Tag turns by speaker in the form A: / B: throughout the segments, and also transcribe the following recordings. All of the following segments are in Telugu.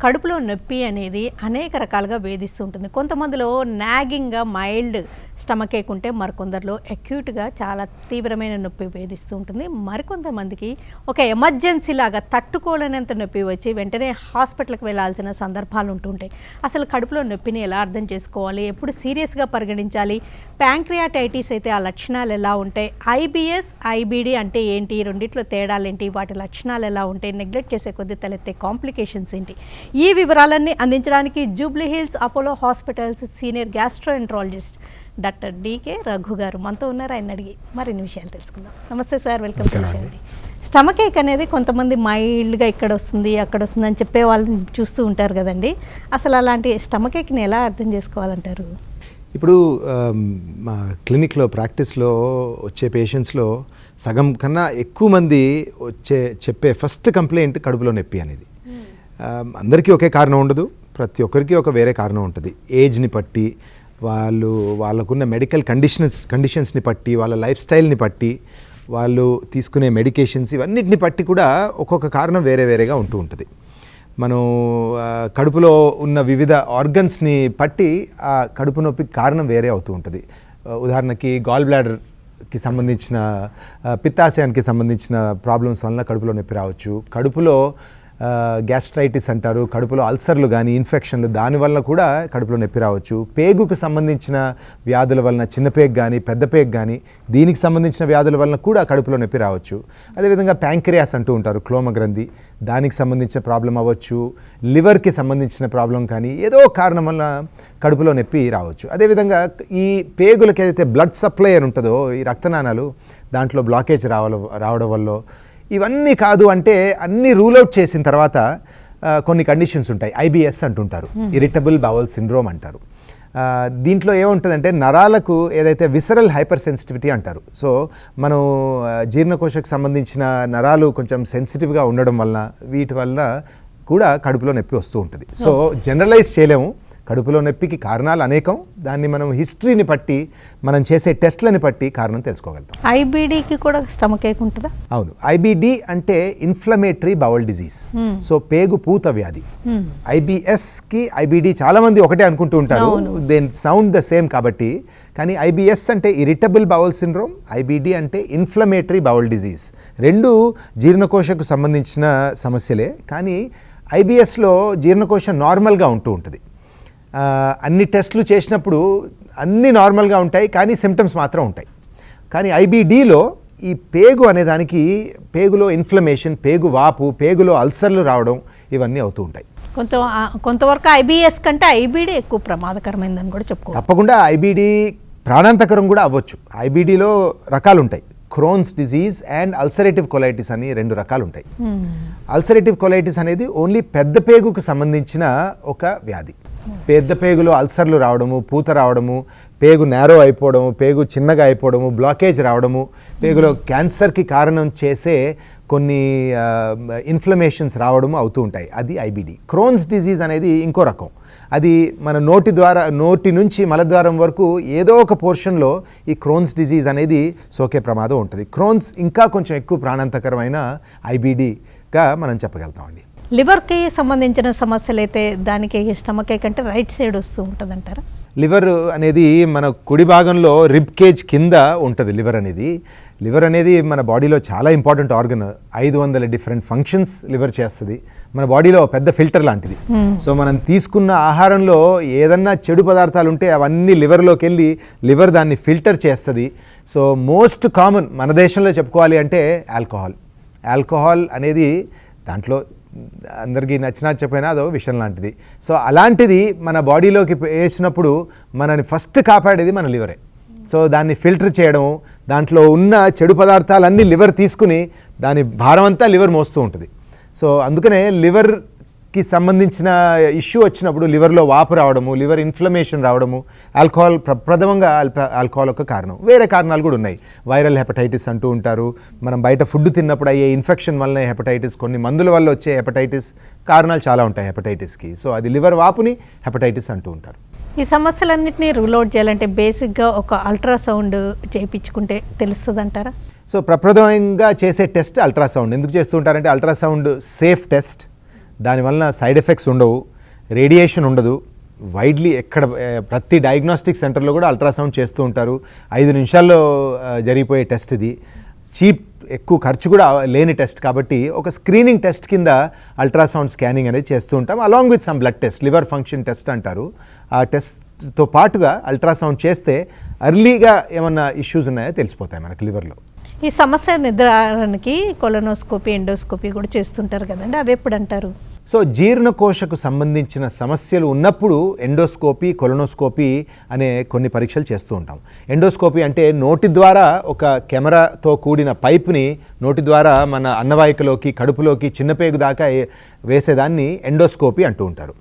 A: కడుపులో నొప్పి అనేది అనేక రకాలుగా వేధిస్తూ ఉంటుంది. కొంతమందిలో నాగింగ్గా మైల్డ్ స్టమక్ ఏక్ ఉంటే మరికొందరిలో అక్యూట్గా చాలా తీవ్రమైన నొప్పి వేధిస్తూ ఉంటుంది. మరికొంతమందికి ఒక ఎమర్జెన్సీ లాగా తట్టుకోలేనంత నొప్పి వచ్చి వెంటనే హాస్పిటల్కి వెళ్ళాల్సిన సందర్భాలు ఉంటుంటాయి. అసలు కడుపులో నొప్పిని ఎలా అర్థం చేసుకోవాలి, ఎప్పుడు సీరియస్గా పరిగణించాలి, ప్యాంక్రియాటైటిస్ అయితే ఆ లక్షణాలు ఎలా ఉంటాయి, ఐబిఎస్ ఐబిడి అంటే ఏంటి, రెండిట్లో తేడాలేంటి, వాటి లక్షణాలు ఎలా ఉంటాయి, నెగ్లెక్ట్ చేసే కొద్దీ తలెత్తే కాంప్లికేషన్స్ ఏంటి, ఈ వివరాలన్నీ అందించడానికి Jubilee Hills Apollo Hospitals senior gastroenterologist doctor DK Raghu గారు మనతో ఉన్నారు. ఆయన అడిగి మరిన్ని విషయాలు తెలుసుకుందాం. నమస్తే sir, welcome to show. Stomach ache అనేది కొంతమంది మైల్డ్గా ఇక్కడ వస్తుంది అక్కడ వస్తుంది అని చెప్పే వాళ్ళని చూస్తూ ఉంటారు కదండి. అసలు అలాంటి స్టమక్ ఏక్ని ఎలా అర్థం చేసుకోవాలంటారు?
B: ఇప్పుడు మా క్లినిక్లో ప్రాక్టీస్లో వచ్చే పేషెంట్స్లో సగం కన్నా ఎక్కువ మంది చెప్పే ఫస్ట్ కంప్లైంట్ కడుపులో నొప్పి అనేది. అందరికీ ఒకే కారణం ఉండదు, ప్రతి ఒక్కరికి ఒక వేరే కారణం ఉంటుంది. ఏజ్ని బట్టి, వాళ్ళకున్న మెడికల్ కండిషన్స్ని బట్టి, వాళ్ళ లైఫ్ స్టైల్ని బట్టి, వాళ్ళు తీసుకునే మెడికేషన్స్ ఇవన్నిటిని బట్టి కూడా ఒక్కొక్క కారణం వేరే వేరేగా ఉంటూ ఉంటుంది. మనం కడుపులో ఉన్న వివిధ ఆర్గన్స్ని బట్టి ఆ కడుపు నొప్పికి కారణం వేరే అవుతూ ఉంటుంది. ఉదాహరణకి గాల్ బ్లాడర్కి సంబంధించిన పిత్తాశయానికి సంబంధించిన ప్రాబ్లమ్స్ వలన కడుపులో నొప్పి రావచ్చు. కడుపులో గ్యాస్ట్రైటిస్ అంటారు, కడుపులో అల్సర్లు కానీ ఇన్ఫెక్షన్లు, దానివల్ల కూడా కడుపులో నొప్పి రావచ్చు. పేగుకు సంబంధించిన వ్యాధుల వలన, చిన్న పేగు కానీ పెద్ద పేగు కానీ, దీనికి సంబంధించిన వ్యాధుల వలన కూడా కడుపులో నొప్పి రావచ్చు. అదేవిధంగా ప్యాంక్రియాస్ అంటూ ఉంటారు, క్లోమ గ్రంథి, దానికి సంబంధించిన ప్రాబ్లం అవ్వచ్చు. లివర్కి సంబంధించిన ప్రాబ్లం కానీ, ఏదో కారణం వల్ల కడుపులో నొప్పి రావచ్చు. అదేవిధంగా ఈ పేగులకి ఏదైతే బ్లడ్ సప్లై అని ఉంటుందో, ఈ రక్తనాళాలు, దాంట్లో బ్లాకేజ్ రావడం వల్ల, ఇవన్నీ కాదు అంటే అన్నీ రూల్ అవుట్ చేసిన తర్వాత కొన్ని కండిషన్స్ ఉంటాయి. ఐబిఎస్ అంటుంటారు, ఇరిటబుల్ బౌల్ సిండ్రోమ్ అంటారు. దీంట్లో ఏముంటుందంటే నరాలకు ఏదైతే విసరల్ హైపర్ సెన్సిటివిటీ అంటారు. సో మనం జీర్ణకోశకు సంబంధించిన నరాలు కొంచెం సెన్సిటివ్గా ఉండడం వలన, వీటి వలన కూడా కడుపులో నొప్పి వస్తూ ఉంటుంది. సో జనరలైజ్ చేయలేము, కడుపులో నొప్పికి కారణాలు అనేకం. దాన్ని మనం హిస్టరీని బట్టి, మనం చేసే టెస్ట్లని బట్టి కారణం తెలుసుకోగలుగుతాం.
A: ఐబిడికి కూడా స్టమక్ ఏక్ ఉంటుందా?
B: అవును, ఐబిడి అంటే ఇన్ఫ్లమేటరీ బౌల్ డిజీజ్, సో పేగు పూత వ్యాధి. ఐబిఎస్కి ఐబిడి చాలా మంది ఒకటే అనుకుంటూ ఉంటారు, దే సౌండ్ ద సేమ్ కాబట్టి. కానీ ఐబిఎస్ అంటే ఇరిటబుల్ బౌల్ సిండ్రోమ్, ఐబిడి అంటే ఇన్ఫ్లమేటరీ బౌల్ డిజీజ్. రెండు జీర్ణకోశకు సంబంధించిన సమస్యలే. కానీ ఐబిఎస్లో జీర్ణకోశం నార్మల్గా ఉంటూ ఉంటుంది. అన్ని టెస్టులు చేసినప్పుడు అన్నీ నార్మల్గా ఉంటాయి, కానీ సిమ్టమ్స్ మాత్రం ఉంటాయి. కానీ ఐబిడిలో ఈ పేగు అనేదానికి, పేగులో ఇన్ఫ్లమేషన్, పేగు వాపు, పేగులో అల్సర్లు రావడం, ఇవన్నీ అవుతూ ఉంటాయి.
A: కొంతవరకు ఐబిఎస్ కంటే ఐబిడి ఎక్కువ ప్రమాదకరమైందని కూడా చెప్పుకో.
B: తప్పకుండా ఐబిడి ప్రాణాంతకరం కూడా అవ్వచ్చు. ఐబిడిలో రకాలు ఉంటాయి, Crohn's disease and ulcerative colitis అని రెండు రకాలు ఉంటాయి. అల్సరేటివ్ కొలైటిస్ అనేది ఓన్లీ పెద్ద పేగుకు సంబంధించిన ఒక వ్యాధి. పెద్ద పేగులో అల్సర్లు రావడము, పూత రావడము, పేగు నేరో అయిపోవడము, పేగు చిన్నగా అయిపోవడము, బ్లాకేజ్ రావడము, పేగులో క్యాన్సర్కి కారణం చేసే కొన్ని ఇన్ఫ్లమేషన్స్ రావడము అవుతూ ఉంటాయి. అది ఐబిడి. క్రోన్స్ డిజీజ్ అనేది ఇంకో రకం. అది మన నోటి నుంచి మలద్వారం వరకు ఏదో ఒక పోర్షన్లో ఈ క్రోన్స్ డిజీజ్ అనేది సోకే ప్రమాదం ఉంటుంది. క్రోన్స్ ఇంకా కొంచెం ఎక్కువ ప్రాణాంతకరమైన ఐబిడిగా మనం చెప్పగలుగుతామండి.
A: లివర్కి సంబంధించిన సమస్యలు అయితే దానికి స్టమక్ ఏక్ అంటే రైట్ సైడ్ వస్తూ ఉంటుంది అంటారా?
B: లివర్ అనేది మన కుడి భాగంలో రిబ్ కేజ్ కింద ఉంటుంది. లివర్ అనేది మన బాడీలో చాలా important organ. 500 different functions liver చేస్తుంది. మన బాడీలో పెద్ద ఫిల్టర్ లాంటిది. సో మనం తీసుకున్న ఆహారంలో ఏదన్నా చెడు పదార్థాలు ఉంటే అవన్నీ లివర్లోకి వెళ్ళి లివర్ దాన్ని ఫిల్టర్ చేస్తుంది. సో మోస్ట్ కామన్ మన దేశంలో చెప్పుకోవాలి అంటే ఆల్కహాల్ అనేది దాంట్లో అందరికీ నచ్చినా చెప్పైనా అదో విషయం లాంటిది. సో అలాంటిది మన బాడీలోకి వేసినప్పుడు మనని ఫస్ట్ కాపాడేది మన లివరే. సో దాన్ని ఫిల్టర్ చేయడం, దాంట్లో ఉన్న చెడు పదార్థాలన్నీ లివర్ తీసుకుని దాని భారం అంతా లివర్ మోస్తూ ఉంటుంది. సో అందుకనే లివర్కి సంబంధించిన ఇష్యూ వచ్చినప్పుడు లివర్లో వాపు రావడము, లివర్ ఇన్ఫ్లమేషన్ రావడము, ప్రథమంగా ఆల్కహాల్ ఒక కారణం. వేరే కారణాలు కూడా ఉన్నాయి. వైరల్ హెపటైటిస్ అంటూ ఉంటారు. మనం బయట ఫుడ్ తిన్నప్పుడు అయ్యే ఇన్ఫెక్షన్ వల్ల హెపటైటిస్, కొన్ని మందుల వల్ల వచ్చే హెపటైటిస్, కారణాలు చాలా ఉంటాయి హెపటైటిస్కి. సో అది లివర్ వాపుని హెపటైటిస్ అంటూ ఉంటారు.
A: ఈ సమస్యలన్నింటినీ రూల్ అవుట్ చేయాలంటే బేసిక్గా ఒక అల్ట్రాసౌండ్ చేయించుకుంటే తెలుస్తుంది అంటారా?
B: సో ప్రప్రథమంగా చేసే టెస్ట్ అల్ట్రాసౌండ్. ఎందుకు చేస్తూ ఉంటారంటే అల్ట్రాసౌండ్ సేఫ్ టెస్ట్, దానివల్ల సైడ్ ఎఫెక్ట్స్ ఉండవు, రేడియేషన్ ఉండదు. వైడ్లీ ప్రతి డయాగ్నోస్టిక్ సెంటర్లో కూడా అల్ట్రాసౌండ్ చేస్తూ ఉంటారు. 5 నిమిషాల్లో జరిగిపోయే టెస్ట్ ఇది. చీప్, ఎక్కువ ఖర్చు కూడా లేని టెస్ట్ కాబట్టి ఒక స్క్రీనింగ్ టెస్ట్ కింద అల్ట్రాసౌండ్ స్కానింగ్ అనేది చేస్తూ ఉంటాం. Along with some blood test, liver function test అంటారు. ఆ టెస్ట్తో పాటుగా అల్ట్రాసౌండ్ చేస్తే ఎర్లీగా ఏమన్నా ఇష్యూస్ ఉన్నాయో తెలిసిపోతాయి మనకి లివర్లో.
A: ఈ సమస్య నిర్ధారణకి కొలనోస్కోపీ, ఎండోస్కోపీ కూడా చేస్తుంటారు కదండి, అవి ఎప్పుడు అంటారు?
B: సో జీర్ణకోశకు సంబంధించిన సమస్యలు ఉన్నప్పుడు ఎండోస్కోపీ, కొలనోస్కోపీ అనే కొన్ని పరీక్షలు చేస్తూ ఉంటాం. ఎండోస్కోపీ అంటే నోటి ద్వారా ఒక కెమెరాతో కూడిన పైప్ని నోటి ద్వారా మన అన్నవాహికలోకి, కడుపులోకి, చిన్నపేగు దాకా వేసేదాన్ని ఎండోస్కోపీ అంటూ ఉంటారు.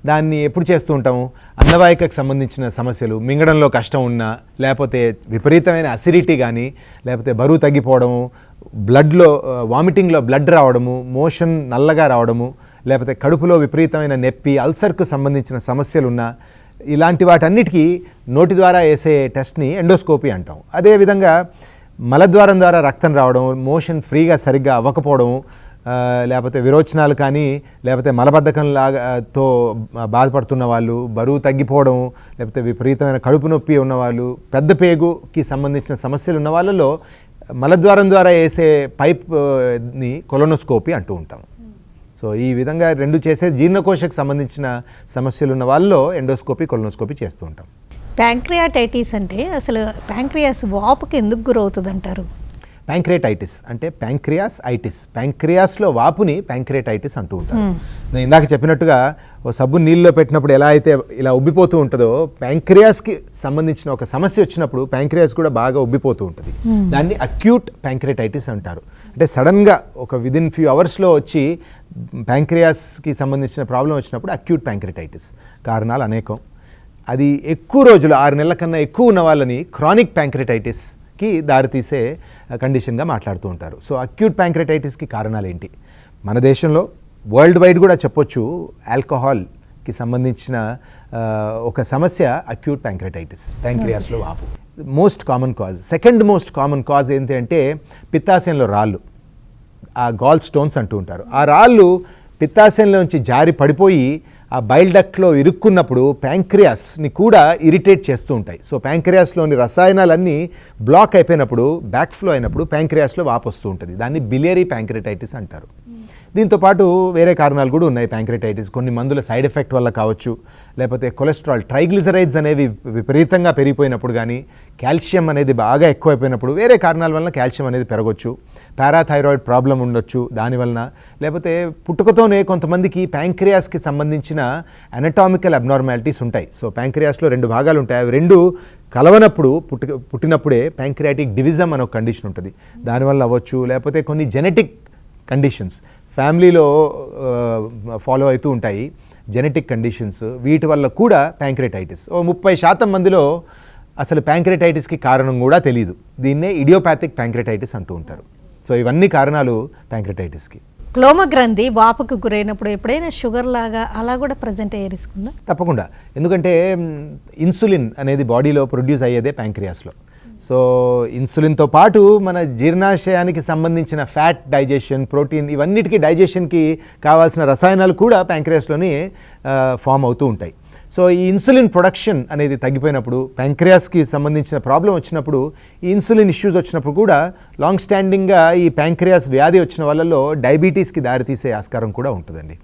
B: దాన్ని ఎప్పుడు చేస్తూ ఉంటాము? అన్నవాహికకు సంబంధించిన సమస్యలు, మింగడంలో కష్టం ఉన్నా, లేకపోతే విపరీతమైన అసిడిటీ కానీ, లేకపోతే బరువు తగ్గిపోవడము, బ్లడ్లో వామిటింగ్లో బ్లడ్ రావడము, మోషన్ నల్లగా రావడము, లేకపోతే కడుపులో విపరీతమైన నొప్పి, అల్సర్కు సంబంధించిన సమస్యలు ఉన్నా, ఇలాంటి వాటన్నిటికీ నోటి ద్వారా వేసే టెస్ట్ని ఎండోస్కోపీ అంటాం. అదేవిధంగా మలద్వారం ద్వారా రక్తం రావడం, మోషన్ ఫ్రీగా సరిగ్గా అవ్వకపోవడం, లేకపోతే విరోచనాలు కానీ, లేకపోతే మలబద్ధకం లాగాతో బాధపడుతున్న వాళ్ళు, బరువు తగ్గిపోవడం, లేకపోతే విపరీతమైన కడుపు నొప్పి ఉన్నవాళ్ళు, పెద్ద పేగుకి సంబంధించిన సమస్యలు ఉన్న వాళ్ళలో మలద్వారం ద్వారా వేసే పైప్ని కొలనోస్కోపీ అంటూ ఉంటాం. సో ఈ విధంగా రెండు చేసే జీర్ణకోశకు సంబంధించిన సమస్యలు ఉన్న వాళ్ళలో ఎండోస్కోపీ, కొలనోస్కోపీ చేస్తూ ఉంటాం.
A: ప్యాంక్రియాటైటిస్ అంటే అసలు ప్యాంక్రియాస్ వాపుకి ఎందుకు గురవుతుంది అంటారు?
B: ప్యాంక్రియాటైటిస్ అంటే ప్యాంక్రియాస్లో వాపుని ప్యాంక్రియాటైటిస్ అంటూ ఉంటారు. నేను ఇందాక చెప్పినట్టుగా ఓ సబ్బు నీళ్ళలో పెట్టినప్పుడు ఎలా అయితే ఇలా ఉబ్బిపోతూ ఉంటుందో, ప్యాంక్రియాస్కి సంబంధించిన ఒక సమస్య వచ్చినప్పుడు ప్యాంక్రియాస్ కూడా బాగా ఉబ్బిపోతూ ఉంటుంది. దాన్ని అక్యూట్ ప్యాంక్రియాటైటిస్ అంటారు. అంటే సడన్గా ఒక విదిన్ ఫ్యూ అవర్స్లో వచ్చి ప్యాంక్రియాస్కి సంబంధించిన ప్రాబ్లం వచ్చినప్పుడు అక్యూట్ ప్యాంక్రియాటైటిస్. కారణాలు అనేకం. అది ఎక్కువ రోజులు, 6 నెలల కన్నా ఎక్కువ ఉన్న వాళ్ళని క్రానిక్ ప్యాంక్రియాటైటిస్కి దారితీసే కండిషన్గా మాట్లాడుతూ ఉంటారు. సో అక్యూట్ ప్యాంక్రియాటైటిస్కి కారణాలు ఏంటి? మన దేశంలో, వరల్డ్ వైడ్ కూడా చెప్పొచ్చు, ఆల్కహాల్కి సంబంధించిన ఒక సమస్య అక్యూట్ ప్యాంక్రియాటైటిస్, ప్యాంక్రియాస్లో వాపు. Most common cause. Second most common cause ఏంటి అంటే పిత్తాశయంలో రాళ్ళు, ఆ గాల్ స్టోన్స్ అంటూ ఉంటారు. ఆ రాళ్ళు పిత్తాశయంలోంచి జారి పడిపోయి ఆ బైల్ డక్ట్లో ఇరుక్కున్నప్పుడు ప్యాంక్రియాస్ని కూడా ఇరిటేట్ చేస్తూ ఉంటాయి. సో ప్యాంక్రియాస్లోని రసాయనాలన్నీ బ్లాక్ అయిపోయినప్పుడు, బ్యాక్ ఫ్లో అయినప్పుడు ప్యాంక్రియాస్లో వాపు వస్తూ ఉంటుంది. దాన్ని బిలియరీ ప్యాంక్రియాటైటిస్ అంటారు. దీంతోపాటు వేరే కారణాలు కూడా ఉన్నాయి ప్యాంక్రియాటైటిస్. కొన్ని మందుల సైడ్ ఎఫెక్ట్ వల్ల కావచ్చు, లేకపోతే కొలెస్ట్రాల్, ట్రైగ్లిజరైడ్స్ అనేవి విపరీతంగా పెరిగిపోయినప్పుడు కానీ, కాల్షియం అనేది బాగా ఎక్కువైపోయినప్పుడు, వేరే కారణాల వలన కాల్షియం అనేది పెరగవచ్చు. పారాథైరాయిడ్ ప్రాబ్లం ఉండొచ్చు దానివలన, లేకపోతే పుట్టుకతోనే కొంతమందికి ప్యాంక్రియాస్కి సంబంధించిన అనటామికల్ అబ్నార్మాలిటీస్ ఉంటాయి. సో ప్యాంక్రియాస్లో 2 భాగాలు ఉంటాయి. అవి 2 కలవనప్పుడు పుట్టినప్పుడే ప్యాంక్రియాటిక్ డివిజం అనే ఒక కండిషన్ ఉంటుంది. దానివల్ల అవ్వచ్చు. లేకపోతే కొన్ని జెనెటిక్ కండిషన్స్ ఫ్యామిలీలో ఫాలో అవుతూ ఉంటాయి, జెనెటిక్ కండిషన్స్. వీటి వల్ల కూడా ప్యాంక్రియాటైటిస్. 30% మందిలో అసలు ప్యాంక్రియాటైటిస్కి కారణం కూడా తెలియదు. దీన్నే ఇడియోపాథిక్ ప్యాంక్రియాటైటిస్ అంటూ ఉంటారు. సో ఇవన్నీ కారణాలు ప్యాంక్రియాటైటిస్కి.
A: క్లోమ గ్రంథి వాపుకు గురైనప్పుడు ఎప్పుడైనా షుగర్ లాగా అలా కూడా ప్రజెంట్ అయ్యే రిస్క్ ఉందా?
B: తప్పకుండా. ఎందుకంటే ఇన్సులిన్ అనేది బాడీలో ప్రొడ్యూస్ అయ్యేదే ప్యాంక్రియాస్లో. సో ఇన్సులిన్తో పాటు మన జీర్ణాశయానికి సంబంధించిన ఫ్యాట్ డైజెషన్, ప్రోటీన్, ఇవన్నిటికీ డైజెషన్కి కావాల్సిన రసాయనాలు కూడా ప్యాంక్రియాస్లోనే ఫామ్ అవుతూ ఉంటాయి. సో ఈ ఇన్సులిన్ ప్రొడక్షన్ అనేది తగ్గిపోయినప్పుడు, ప్యాంక్రియాస్కి సంబంధించిన ప్రాబ్లం వచ్చినప్పుడు, ఈ ఇన్సులిన్ ఇష్యూస్ వచ్చినప్పుడు కూడా లాంగ్ స్టాండింగ్గా ఈ ప్యాంక్రియాస్ వ్యాధి వచ్చిన వాళ్ళలో డయాబెటీస్కి దారితీసే ఆస్కారం కూడా ఉంటుందండి.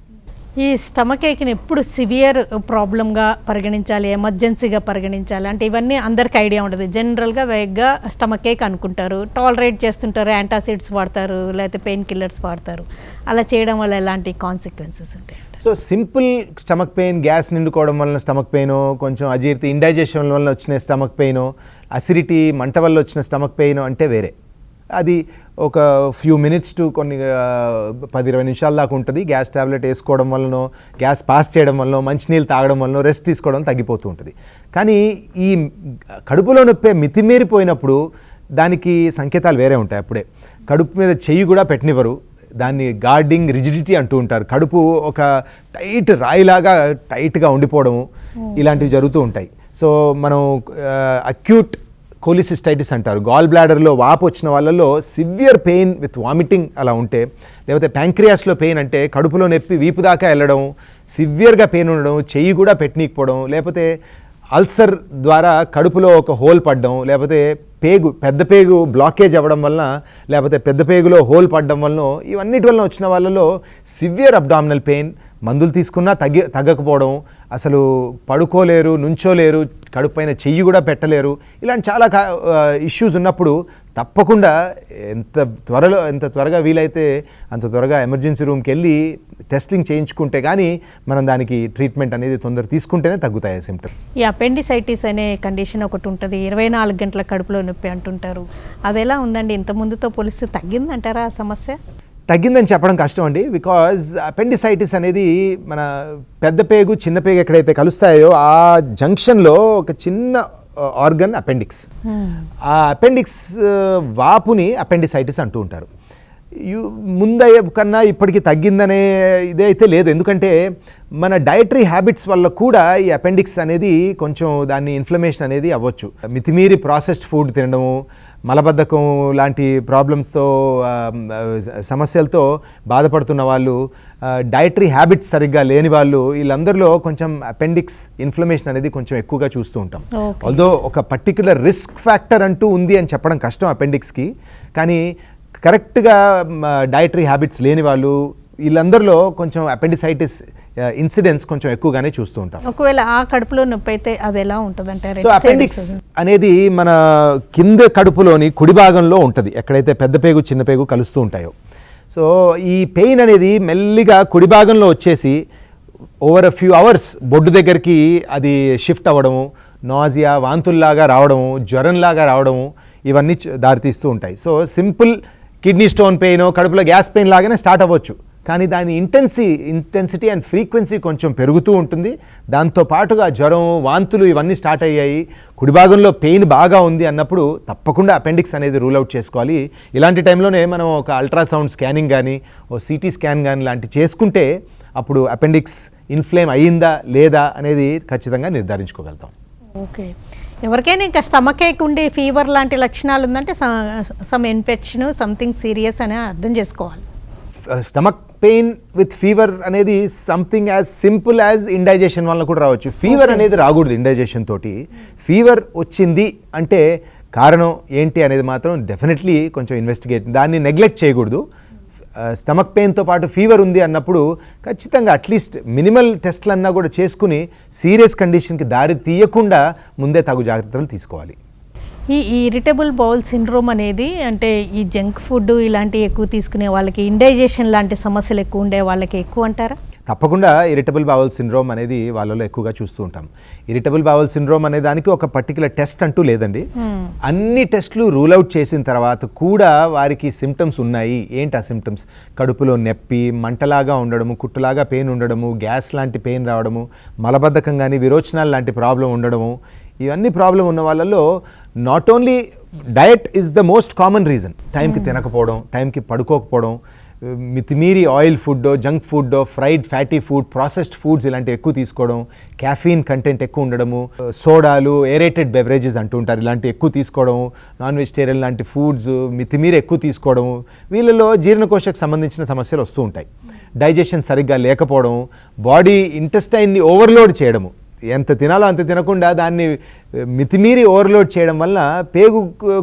A: ఈ స్టమక్ ఏక్ని ఎప్పుడు సివియర్ ప్రాబ్లంగా పరిగణించాలి, ఎమర్జెన్సీగా పరిగణించాలి అంటే ఇవన్నీ అందరికీ ఐడియా ఉంటుంది. జనరల్గా వేగ్గా స్టమక్ ఏక్ అనుకుంటారు, టాలరేట్ చేస్తుంటారు, యాంటాసిడ్స్ వాడతారు, లేకపోతే పెయిన్ కిల్లర్స్ వాడతారు. అలా చేయడం వల్ల ఎలాంటి కాన్సిక్వెన్సెస్ ఉంటాయి?
B: So simple stomach pain, gas నిండుకోవడం వలన స్టమక్ పెయిన్, కొంచెం అజీర్తి, ఇండైజెషన్ వల్ల వచ్చిన స్టమక్ పెయిన్, అసిడిటీ, మంట వల్ల వచ్చిన స్టమక్ పెయిన్ అంటే వేరే. అది ఒక ఫ్యూ మినిట్స్ టు కొన్ని 10-20 నిమిషాల దాకా ఉంటుంది. గ్యాస్ ట్యాబ్లెట్ వేసుకోవడం వలనో, గ్యాస్ పాస్ చేయడం వలనో, మంచినీళ్ళు తాగడం వలనో, రెస్ట్ తీసుకోవడం తగ్గిపోతూ ఉంటుంది. కానీ ఈ కడుపులో నొప్పి మితిమీరిపోయినప్పుడు దానికి సంకేతాలు వేరే ఉంటాయి. అప్పుడే కడుపు మీద చెయ్యి కూడా పెట్టనివ్వరు. దాన్ని గార్డింగ్ రిజిడిటీ అంటూ ఉంటారు. కడుపు ఒక టైట్ రాయిలాగా టైట్గా ఉండిపోవడము, ఇలాంటివి జరుగుతూ ఉంటాయి. సో మనం అక్యూట్ కోలిసిస్టైటిస్ అంటారు, గాల్ బ్లాడర్లో వాపు వచ్చిన వాళ్ళలో సివియర్ పెయిన్ విత్ వామిటింగ్ అలా ఉంటే, లేకపోతే ప్యాంక్రియాస్లో పెయిన్ అంటే కడుపులో నొప్పి వీపు దాకా వెళ్ళడం, సివియర్గా పెయిన్ ఉండడం, చెయ్యి కూడా పెట్టనీకపోవడం, లేకపోతే అల్సర్ ద్వారా కడుపులో ఒక హోల్ పడడం, లేకపోతే పెద్ద పేగు బ్లాకేజ్ అవ్వడం వలన, లేకపోతే పెద్ద పేగులో హోల్ పడడం వలన, ఇవన్నిటి వలన వచ్చిన వాళ్ళలో సివియర్ అబ్డామినల్ పెయిన్, మందులు తీసుకున్నా తగ్గకపోవడం, అసలు పడుకోలేరు, నుంచోలేరు, కడుపు పైన చెయ్యి కూడా పెట్టలేరు, ఇలాంటి చాలా ఇష్యూస్ ఉన్నప్పుడు తప్పకుండా ఎంత త్వరగా వీలైతే అంత త్వరగా ఎమర్జెన్సీ రూమ్కి వెళ్ళి టెస్టింగ్ చేయించుకుంటే కానీ మనం దానికి ట్రీట్మెంట్ అనేది తొందర తీసుకుంటేనే తగ్గుతాయి సిమ్టమ్.
A: ఈ అపెండిసైటిస్ అనే కండిషన్ ఒకటి ఉంటుంది, 24 గంటల కడుపులో నొప్పి అంటుంటారు. అది ఎలా ఉందండి? ఇంత ముందుతో పోలిస్తే తగ్గిందంటారా ఆ సమస్య?
B: తగ్గిందని చెప్పడం కష్టం అండి, బికాజ్ అపెండిసైటిస్ అనేది మన పెద్ద పేగు చిన్న పేగు ఎక్కడైతే కలుస్తాయో ఆ జంక్షన్లో ఒక చిన్న ఆర్గన్ అపెండిక్స్. ఆ అపెండిక్స్ వాపుని అపెండిసైటిస్ అంటూ ఉంటారు. ముందయ్యే కన్నా ఇప్పటికీ తగ్గిందనే ఇదే అయితే లేదు, ఎందుకంటే మన డైటరీ హ్యాబిట్స్ వల్ల కూడా ఈ అపెండిక్స్ అనేది కొంచెం దాన్ని ఇన్ఫ్లమేషన్ అనేది అవ్వచ్చు. మితిమీరి ప్రాసెస్డ్ ఫుడ్ తినడము, మలబద్ధకం లాంటి ప్రాబ్లమ్స్తో సమస్యలతో బాధపడుతున్న వాళ్ళు, డైటరీ హ్యాబిట్స్ సరిగ్గా లేని వాళ్ళు, వీళ్ళందరిలో కొంచెం అపెండిక్స్ ఇన్ఫ్లమేషన్ అనేది కొంచెం ఎక్కువగా చూస్తూ ఉంటాం. ఆల్దో ఒక పర్టిక్యులర్ రిస్క్ ఫ్యాక్టర్ అంటూ ఉంది అని చెప్పడం కష్టం అపెండిక్స్కి, కానీ కరెక్ట్గా డైటరీ హ్యాబిట్స్ లేని వాళ్ళు, వీళ్ళందరిలో కొంచెం అపెండిసైటిస్ ఇన్సిడెన్స్ కొంచెం ఎక్కువగానే చూస్తూ ఉంటాం.
A: ఒకవేళ ఆ కడుపులో నొప్పి అయితే అది ఎలా ఉంటుంది అంటారు?
B: సో అపెండిక్స్ అనేది మన కింద కడుపులోని కుడి భాగంలో ఉంటుంది, ఎక్కడైతే పెద్ద పేగు చిన్న పేగు కలుస్తూ ఉంటాయో. సో ఈ పెయిన్ అనేది మెల్లిగా కుడి భాగంలో వచ్చేసి ఓవర్ అ ఫ్యూ అవర్స్ బొడ్డు దగ్గరికి అది షిఫ్ట్ అవ్వడము, నాజియా, వాంతుల్లాగా రావడము, జ్వరంలాగా రావడము, ఇవన్నీ దారితీస్తూ ఉంటాయి. So simple kidney stone pain, కడుపులో గ్యాస్ పెయిన్ లాగానే స్టార్ట్ అవ్వచ్చు, కానీ దాని ఇంటెన్సిటీ అండ్ ఫ్రీక్వెన్సీ కొంచెం పెరుగుతూ ఉంటుంది. దాంతో పాటుగా జ్వరం, వాంతులు ఇవన్నీ స్టార్ట్ అయ్యాయి, కుడి భాగంలో పెయిన్ బాగా ఉంది అన్నప్పుడు తప్పకుండా అపెండిక్స్ అనేది రూల్ అవుట్ చేసుకోవాలి. ఇలాంటి టైంలోనే మనం ఒక అల్ట్రాసౌండ్ స్కానింగ్ కానీ, ఓ సిటీ స్కాన్ కానీ లాంటివి చేసుకుంటే అప్పుడు అపెండిక్స్ ఇన్ఫ్లేమ్ అయ్యిందా లేదా అనేది ఖచ్చితంగా నిర్ధారించుకోగలుగుతాం.
A: ఓకే, ఎవరికైనా ఇంకా స్టమక్ ఏక్ ఉండి ఫీవర్ లాంటి లక్షణాలు ఉందంటే సమ్ ఇన్ఫెక్షన్, సంథింగ్ సీరియస్ అని అర్థం చేసుకోవాలి.
B: స్టమక్ పెయిన్ విత్ ఫీవర్ అనేది something as simple as indigestion వల్ల కూడా రావచ్చు. ఫీవర్ అనేది రాకూడదు ఇండైజెషన్ తోటి. ఫీవర్ వచ్చింది అంటే కారణం ఏంటి అనేది మాత్రం డెఫినెట్లీ కొంచెం ఇన్వెస్టిగేట్, దాన్ని నెగ్లెక్ట్ చేయకూడదు. స్టమక్ పెయిన్తో పాటు ఫీవర్ ఉంది అన్నప్పుడు ఖచ్చితంగా అట్లీస్ట్ మినిమల్ టెస్ట్లన్నా కూడా చేసుకుని సీరియస్ కండిషన్కి దారి తీయకుండా ముందే తగు జాగ్రత్తలు తీసుకోవాలి.
A: ఈ ఇరిటబుల్ బౌల్ సిండ్రోమ్ అనేది అంటే ఈ జంక్ ఫుడ్ ఇలాంటివి ఎక్కువ తీసుకునే వాళ్ళకి, ఇండైజెషన్ లాంటి సమస్యలు ఎక్కువ ఉండే వాళ్ళకి ఎక్కువ అంటారా?
B: తప్పకుండా ఇరిటబుల్ బౌల్ సిండ్రోమ్ అనేది వాళ్ళలో ఎక్కువగా చూస్తూ ఉంటాం. ఇరిటబుల్ బౌల్ సిండ్రోమ్ అనే దానికి ఒక పర్టికులర్ టెస్ట్ అంటూ లేదండి. అన్ని టెస్టులు రూల్ అవుట్ చేసిన తర్వాత కూడా వారికి సిమ్టమ్స్ ఉన్నాయి. ఏంటి ఆ సిమ్టమ్స్? కడుపులో నొప్పి, మంటలాగా ఉండడము, కుట్టులాగా పెయిన్ ఉండడము, గ్యాస్ లాంటి పెయిన్ రావడము, మలబద్ధకం కానీ విరోచనాలు లాంటి ప్రాబ్లం ఉండడము, ఇవన్నీ ప్రాబ్లం ఉన్న వాళ్ళలో not only diet is the most common reason. టైంకి తినకపోవడం, టైంకి పడుకోకపోవడం, మితిమీరి oil food, junk food, fried fatty food, processed foods ఇలాంటివి ఎక్కువ తీసుకోవడం, క్యాఫీన్ కంటెంట్ ఎక్కువ ఉండడము, సోడాలు, ఏరేటెడ్ బెవరేజెస్ అంటూ ఉంటారు, ఇలాంటివి ఎక్కువ తీసుకోవడం, నాన్ వెజిటేరియన్ లాంటి ఫుడ్స్ మితిమీరి ఎక్కువ తీసుకోవడము, వీళ్ళలో జీర్ణకోశకు సంబంధించిన సమస్యలు వస్తూ ఉంటాయి. డైజెషన్ సరిగ్గా లేకపోవడం, బాడీ ఇంటెస్టైన్ని ఓవర్లోడ్ చేయడము, ఎంత తినాలో అంత తినకుండా దాన్ని మితిమీరి ఓవర్లోడ్ చేయడం వల్ల పేగు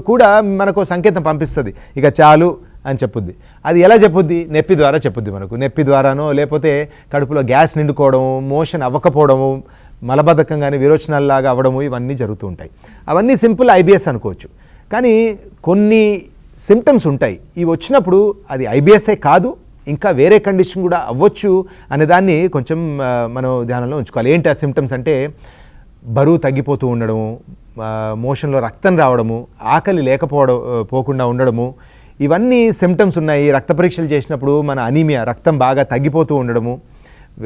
B: కూడా మనకు సంకేతం పంపిస్తుంది, ఇక చాలు అని చెప్పుద్ది. అది ఎలా చెప్పుద్ది? నొప్పి ద్వారా చెప్పుద్ది. మనకు నొప్పి ద్వారానో, లేకపోతే కడుపులో గ్యాస్ నిండుకోవడము, మోషన్ అవ్వకపోవడము, మలబద్ధకం కానీ విరోచనాల్లాగా అవ్వడము, ఇవన్నీ జరుగుతూ ఉంటాయి. అవన్నీ సింపుల్ ఐబిఎస్ అనుకోవచ్చు. కానీ కొన్ని సిమ్టమ్స్ ఉంటాయి, ఇవి వచ్చినప్పుడు అది ఐబిఎస్ఏ కాదు, ఇంకా వేరే కండిషన్ కూడా అవ్వచ్చు అనే దాన్ని కొంచెం మనం ధ్యానంలో ఉంచుకోవాలి. ఏంటి ఆ సిమ్టమ్స్ అంటే బరువు తగ్గిపోతూ ఉండడము, మోషన్లో రక్తం రావడము, ఆకలి పోకుండా ఉండడము, ఇవన్నీ సిమ్టమ్స్ ఉన్నాయి. రక్త పరీక్షలు చేసినప్పుడు మన అనీమియా, రక్తం బాగా తగ్గిపోతూ ఉండడము,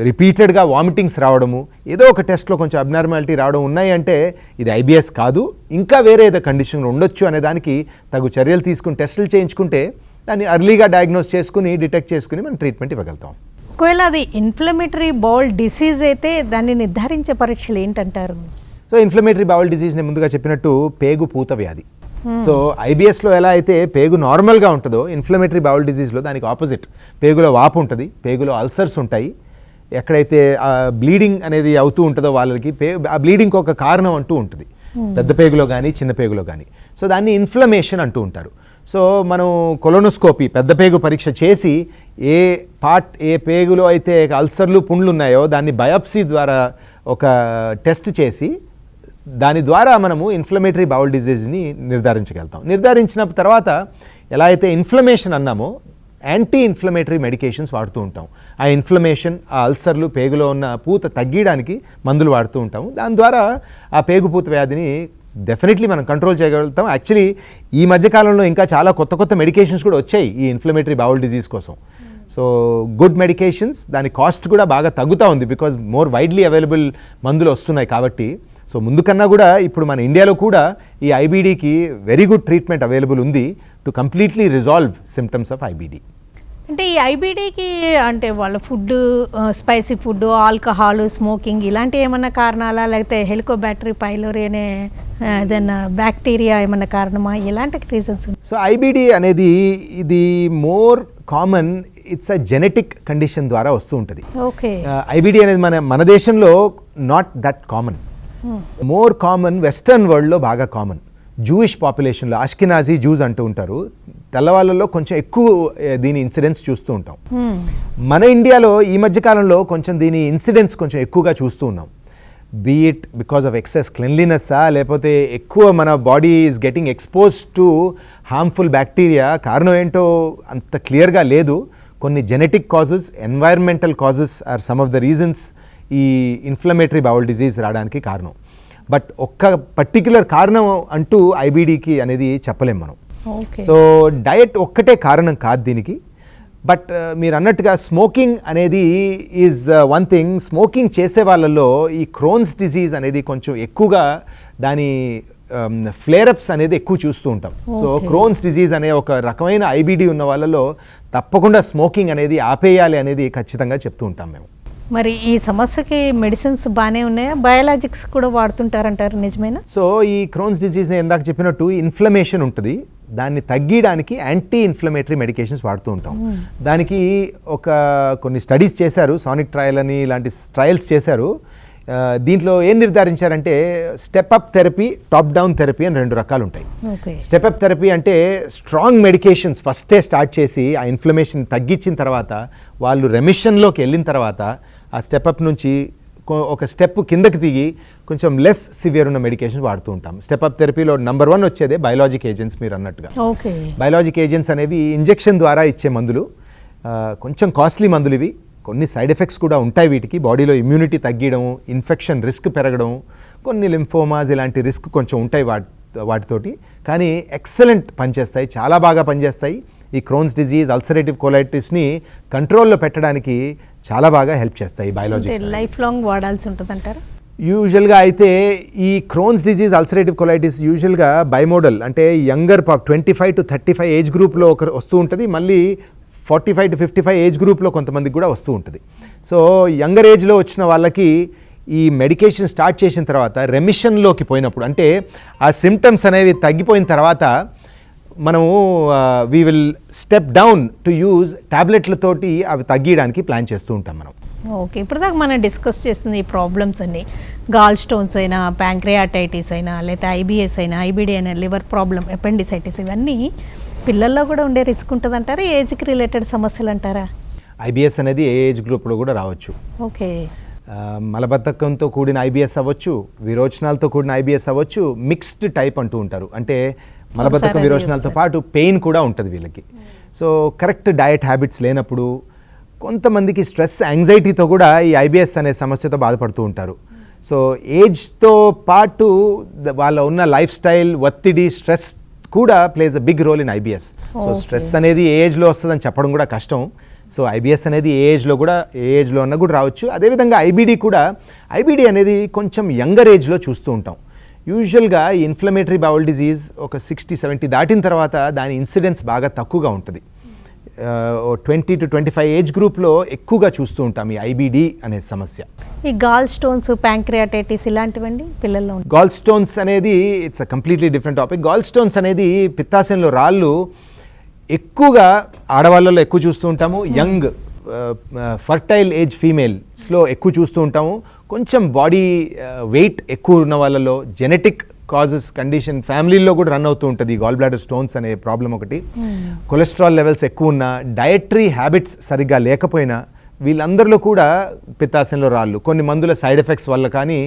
B: రిపీటెడ్గా వామిటింగ్స్ రావడము, ఏదో ఒక టెస్ట్లో కొంచెం అబ్నార్మాలిటీ రావడం ఉన్నాయి అంటే ఇది ఐబిఎస్ కాదు, ఇంకా వేరే ఏదో కండిషన్ ఉండొచ్చు అనే దానికి తగు చర్యలు తీసుకుని టెస్టులు చేయించుకుంటే దాన్ని అర్లీగా డయాగ్నోస్ చేసుకుని డిటెక్ట్ చేసుకుని మనం ట్రీట్మెంట్ ఇవ్వగలుగుతాం.
A: ఒకవేళ అది ఇన్ఫ్లమేటరీ బౌల్ డిసీజ్ అయితే దాన్ని నిర్ధారించే పరీక్షలు ఏంటంటారు?
B: సో ఇన్ఫ్లమేటరీ బౌల్ డిజీజ్ నేను ముందుగా చెప్పినట్టు పేగు పూత వ్యాధి. సో ఐబిఎస్లో ఎలా అయితే పేగు నార్మల్గా ఉంటుందో ఇన్ఫ్లమేటరీ బౌల్ డిజీజ్లో దానికి ఆపోజిట్, పేగులో వాపు ఉంటుంది, పేగులో అల్సర్స్ ఉంటాయి. ఎక్కడైతే బ్లీడింగ్ అనేది అవుతూ ఉంటుందో వాళ్ళకి ఆ బ్లీడింగ్కి ఒక కారణం అంటూ ఉంటుంది, పెద్ద పేగులో కానీ చిన్న పేగులో కానీ. సో దాన్ని ఇన్ఫ్లమేషన్ అంటూ ఉంటారు. సో మనం కొలోనోస్కోపీ పెద్ద పేగు పరీక్ష చేసి ఏ పేగులో అయితే అల్సర్లు పుండ్లు ఉన్నాయో దాన్ని బయాప్సీ ద్వారా ఒక టెస్ట్ చేసి దాని ద్వారా మనము ఇన్ఫ్లమేటరీ బౌల్ డిజీజ్ని నిర్ధారించగలుగుతాం. నిర్ధారించిన తర్వాత ఎలా అయితే ఇన్ఫ్లమేషన్ అన్నామో యాంటీ ఇన్ఫ్లమేటరీ మెడికేషన్స్ వాడుతూ ఉంటాం. ఆ ఇన్ఫ్లమేషన్, ఆ అల్సర్లు, పేగులో ఉన్న పూత తగ్గడానికి మందులు వాడుతూ ఉంటాము. దాని ద్వారా ఆ పేగుపూత వ్యాధిని డెఫినెట్లీ మనం కంట్రోల్ చేయగలుగుతాం. యాక్చువల్లీ ఈ మధ్యకాలంలో ఇంకా చాలా కొత్త మెడికేషన్స్ కూడా వచ్చాయి ఈ ఇన్ఫ్లమేటరీ బౌల్ డిజీజ్ కోసం. సో గుడ్ మెడికేషన్స్, దాని కాస్ట్ కూడా బాగా తగ్గుతూ ఉంది బికాజ్ మోర్ వైడ్లీ అవైలబుల్ మందులు వస్తున్నాయి కాబట్టి. సో ముందు కన్నా కూడా ఇప్పుడు మన ఇండియాలో కూడా ఈ ఐబీడీకి వెరీ గుడ్ ట్రీట్మెంట్ అవైలబుల్ ఉంది to completely resolve symptoms of IBD.
A: అంటే ఈ ఐబీడీకి అంటే వాళ్ళ food, spicy food, alcohol, smoking ఇలాంటి ఏమన్నా కారణాలా, లేకపోతే హెలికోబ్యాక్టర్ పైలోరీ అనే ఏదైనా బ్యాక్టీరియా ఏమన్నా కారణమా, ఎలాంటి రీజన్స్?
B: సో ఐబీడీ అనేది ఇది more common, it's a genetic condition ద్వారా వస్తూ ఉంటుంది.
A: ఓకే.
B: ఐబీడీ అనేది మన దేశంలో not that common. More common western వరల్డ్లో బాగా కామన్. జూయిష్ పాపులేషన్లో అష్కినాజీ జూస్ అంటూ ఉంటారు, తెల్లవాళ్ళలో కొంచెం ఎక్కువ దీని ఇన్సిడెన్స్ చూస్తూ ఉంటాం. మన ఇండియాలో ఈ మధ్యకాలంలో కొంచెం దీని ఇన్సిడెన్స్ కొంచెం ఎక్కువగా చూస్తూ ఉన్నాం. Be it because of excess క్లెన్లీనెస్సా, లేకపోతే ఎక్కువ మన body is getting expose to harmful bacteria, కారణం ఏంటో అంత క్లియర్గా లేదు. కొన్ని genetic causes, environmental causes are some of the reasons ఈ ఇన్ఫ్లమేటరీ బౌల్ డిజీజ్ రావడానికి కారణం. బట్ ఒక్క పర్టిక్యులర్ కారణం అంటూ ఐబీడీకి అనేది చెప్పలేం మనం. సో డయట్ ఒక్కటే కారణం కాదు దీనికి. బట్ మీరు అన్నట్టుగా స్మోకింగ్ అనేది ఈజ్ వన్ థింగ్. స్మోకింగ్ చేసే వాళ్ళల్లో ఈ క్రోన్స్ డిజీజ్ అనేది కొంచెం ఎక్కువగా దాని ఫ్లేరప్స్ అనేది ఎక్కువ చూస్తూ ఉంటాం. సో క్రోన్స్ డిజీజ్ అనే ఒక రకమైన ఐబీడీ ఉన్న వాళ్ళలో తప్పకుండా స్మోకింగ్ అనేది ఆపేయాలి అనేది ఖచ్చితంగా చెప్తూ ఉంటాం మేము.
A: మరి ఈ సమస్యకి మెడిసిన్స్ బాగానే ఉన్నాయా, బయాలజిక్స్ కూడా వాడుతుంటారంటారు, నిజమేనా?
B: సో ఈ క్రోన్స్ డిజీజ్ని ఇందాక చెప్పినట్టు ఇన్ఫ్లమేషన్ ఉంటుంది, దాన్ని తగ్గించడానికి యాంటీ ఇన్ఫ్లమేటరీ మెడికేషన్స్ వాడుతూ ఉంటాం. దానికి కొన్ని స్టడీస్ చేశారు, సానిక్ ట్రయల్ అని ఇలాంటి ట్రయల్స్ చేశారు. దీంట్లో ఏం నిర్ధారించారంటే step up therapy, top down therapy అని 2 రకాలు ఉంటాయి. స్టెప్ అప్ థెరపీ అంటే స్ట్రాంగ్ మెడికేషన్స్ ఫస్టే స్టార్ట్ చేసి ఆ ఇన్ఫ్లమేషన్ తగ్గించిన తర్వాత వాళ్ళు రెమిషన్లోకి వెళ్ళిన తర్వాత ఆ స్టెప్ అప్ నుంచి ఒక స్టెప్ కిందకి దిగి కొంచెం లెస్ సివియర్ ఉన్న మెడికేషన్ వాడుతూ ఉంటాం. స్టెప్ అప్ థెరపీలో నెంబర్ 1 వచ్చేదే బయోలాజిక్ ఏజెంట్స్. మీరు అన్నట్టుగా బయోలాజిక్ ఏజెంట్స్ అనేవి ఇంజెక్షన్ ద్వారా ఇచ్చే మందులు, కొంచెం కాస్ట్లీ మందులు ఇవి. కొన్ని సైడ్ ఎఫెక్ట్స్ కూడా ఉంటాయి వీటికి, బాడీలో ఇమ్యూనిటీ తగ్గడం, ఇన్ఫెక్షన్ రిస్క్ పెరగడం, కొన్ని లింఫోమాస్ ఇలాంటి రిస్క్ కొంచెం ఉంటాయి వాటితోటి. కానీ ఎక్సలెంట్ పనిచేస్తాయి, చాలా బాగా పనిచేస్తాయి. ఈ క్రోన్స్ డిజీజ్, అల్సరేటివ్ కోలైటిస్ని కంట్రోల్లో పెట్టడానికి చాలా బాగా హెల్ప్ చేస్తాయి బయోలాజిక్స్.
A: లైఫ్ లాంగ్ వాడాల్సి ఉంటుంది అంటారు
B: యూజువల్గా. అయితే ఈ క్రోన్స్ డిజీజ్, అల్సరేటివ్ కొలైటిస్ యూజువల్గా బైమోడల్ అంటే యంగర్ 25 to 35 ఏజ్ గ్రూప్లో వస్తూ ఉంటుంది, మళ్ళీ 45 to 55 ఏజ్ గ్రూప్లో కొంతమందికి కూడా వస్తూ ఉంటుంది. సో యంగర్ ఏజ్లో వచ్చిన వాళ్ళకి ఈ మెడికేషన్ స్టార్ట్ చేసిన తర్వాత రెమిషన్లోకి పోయినప్పుడు, అంటే ఆ సిమ్టమ్స్ అనేవి తగ్గిపోయిన తర్వాత మనము we will step down to use ట్యాబ్లెట్లతోటి అవి తగ్గించడానికి ప్లాన్ చేస్తూ ఉంటాం మనం.
A: ఓకే. ఇప్పుడు దాకా మనం డిస్కస్ చేస్తుంది ఈ ప్రాబ్లమ్స్ అన్ని, గాల్ స్టోన్స్ అయినా, ప్యాంక్రియాటైటిస్ అయినా, లేకపోతే ఐబిఎస్ అయినా, ఐబిడి అయినా, లివర్ ప్రాబ్లం, అపెండిసైటిస్, ఇవన్నీ పిల్లల్లో కూడా ఉండే రిస్క్ ఉంటుంది అంటారా, ఏజ్కి రిలేటెడ్ సమస్యలు అంటారా?
B: ఐబిఎస్ అనేది ఏ ఏజ్ గ్రూప్లో కూడా రావచ్చు.
A: ఓకే.
B: మలబద్ధకంతో కూడిన ఐబిఎస్ అవ్వచ్చు, విరోచనాలతో కూడిన ఐబిఎస్ అవ్వచ్చు, మిక్స్డ్ టైప్ అంటూ ఉంటారు. అంటే మలబద్ధకం, విరోచనాలతో పాటు పెయిన్ కూడా ఉంటుంది వీళ్ళకి. సో కరెక్ట్ డయట్ హ్యాబిట్స్ లేనప్పుడు, కొంతమందికి స్ట్రెస్, యాంగ్జైటీతో కూడా ఈ ఐబిఎస్ అనే సమస్యతో బాధపడుతూ ఉంటారు. సో ఏజ్తో పాటు వాళ్ళ ఉన్న లైఫ్ స్టైల్, ఒత్తిడి, స్ట్రెస్ కూడా plays a big role in IBS. So stress అనేది ఏ ఏజ్లో వస్తుందని చెప్పడం కూడా కష్టం. సో ఐబిఎస్ అనేది ఏ ఏజ్లో అన్నా కూడా రావచ్చు. అదేవిధంగా ఐబిడి అనేది కొంచెం యంగర్ ఏజ్లో చూస్తూ ఉంటాం. యూజువల్గా ఈ ఇన్ఫ్లమేటరీ బౌల్ డిజీజ్ ఒక 60-70 దాటిన తర్వాత దాని ఇన్సిడెన్స్ బాగా తక్కువగా ఉంటుంది. 20 to 25 ఏజ్ గ్రూప్లో ఎక్కువగా చూస్తూ ఉంటాం ఈ ఐబిడి అనే సమస్య.
A: ఈ గాల్ స్టోన్స్, ప్యాంక్రియాటైటిస్ ఇలాంటివండి పిల్లల్లో ఉంటాయి.
B: గాల్ స్టోన్స్ అనేది it's a completely different topic. Gallstones అనేది పిత్తాశయంలో రాళ్ళు ఎక్కువగా ఆడవాళ్ళలో ఎక్కువ చూస్తూ ఉంటాము. యంగ్ ఫర్టైల్ ఏజ్ ఫీమేల్స్లో ఎక్కువ చూస్తూ ఉంటాము. కొంచెం బాడీ వెయిట్ ఎక్కువ ఉన్న వాళ్ళలో జెనెటిక్ కాజెస్ కండిషన్ ఫ్యామిలీలో కూడా రన్ అవుతూ ఉంటుంది ఈ గాల్ బ్లాడర్ స్టోన్స్ అనే ప్రాబ్లం ఒకటి. కొలెస్ట్రాల్ లెవెల్స్ ఎక్కువ ఉన్న, డయటరీ హ్యాబిట్స్ సరిగ్గా లేకపోయినా వీళ్ళందరిలో కూడా పిత్తాశయంలో రాళ్ళు కొన్ని మందుల సైడ్ ఎఫెక్ట్స్ వల్ల కానీ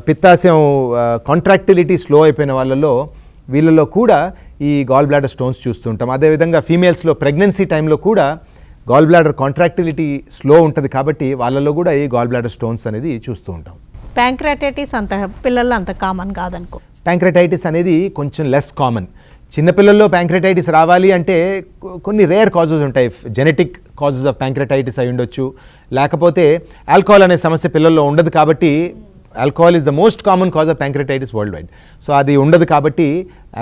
B: పిత్తాశయం కాంట్రాక్టిలిటీ స్లో అయిపోయిన వాళ్ళలో వీళ్ళలో కూడా ఈ గాల్ బ్లాడర్ స్టోన్స్ చూస్తుంటాం. అదేవిధంగా ఫీమేల్స్లో ప్రెగ్నెన్సీ టైంలో కూడా గాల్ బ్లాడర్ కాంట్రాక్టిలిటీ స్లో ఉంటుంది కాబట్టి వాళ్ళలో కూడా ఈ గాల్ బ్లాడర్ స్టోన్స్ అనేది చూస్తూ ఉంటాం.
A: ప్యాంక్రియాటైటిస్ అంత పిల్లల్లో అంత కామన్ కాదనుకో.
B: ప్యాంక్రియాటైటిస్ అనేది కొంచెం లెస్ కామన్. చిన్నపిల్లల్లో ప్యాంక్రియాటైటిస్ రావాలి అంటే కొన్ని రేర్ కాజెస్ ఉంటాయి. జెనెటిక్ కాజెస్ ఆఫ్ ప్యాంక్రియాటైటిస్ అయి ఉండొచ్చు, లేకపోతే ఆల్కహాల్ అనే సమస్య పిల్లల్లో ఉండదు కాబట్టి alcohol is the most common cause of pancreatitis world wide. So అది ఉండదు కాబట్టి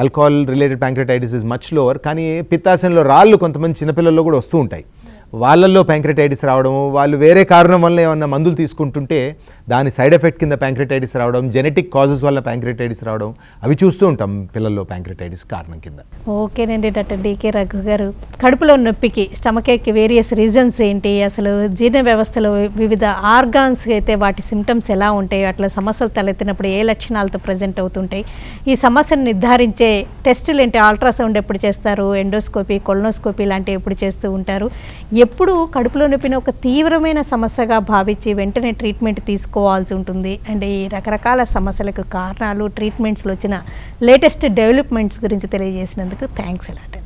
B: alcohol related pancreatitis is much lower. కానీ పిత్తాశయంలో రాళ్ళు కొంతమంది చిన్నపిల్లల్లో కూడా వస్తూ ఉంటాయి. వాళ్ళల్లో ప్యాంక్రియాటైటిస్ రావడము, వాళ్ళు వేరే కారణం వల్ల ఏమన్నా మందులు తీసుకుంటుంటే దాని సైడ్ ఎఫెక్ట్ కింద ప్యాంక్రియాటైటిస్ రావడం, జెనెటిక్ కాజెస్ వల్ల ప్యాంక్రియాటైటిస్ రావడం, అవి చూస్తూ ఉంటాం పిల్లల్లో ప్యాంక్రియాటైటిస్ కారణం కింద.
A: ఓకేనండి డాక్టర్ డికే రఘు గారు, కడుపులో నొప్పికి స్టమక్ ఏక్కి వేరియస్ రీజన్స్ ఏంటి, అసలు జీర్ణ వ్యవస్థలో వివిధ ఆర్గాన్స్ అయితే వాటి సిమ్టమ్స్ ఎలా ఉంటాయి, అట్లా సమస్యలు తలెత్తినప్పుడు ఏ లక్షణాలతో ప్రజెంట్ అవుతుంటాయి, ఈ సమస్యను నిర్ధారించే టెస్టులు ఏంటి, అల్ట్రాసౌండ్ ఎప్పుడు చేస్తారు, ఎండోస్కోపీ, కొలనోస్కోపీ లాంటివి ఎప్పుడు చేస్తూ ఉంటారు, ఎప్పుడు కడుపులో నొప్పిని ఒక తీవ్రమైన సమస్యగా భావించి వెంటనే ట్రీట్మెంట్ తీసుకోవాల్సి ఉంటుంది, అండ్ ఈ రకరకాల సమస్యలకు కారణాలు, ట్రీట్మెంట్స్లో వచ్చిన లేటెస్ట్ డెవలప్మెంట్స్ గురించి తెలియజేసినందుకు థ్యాంక్స్ అలాట్.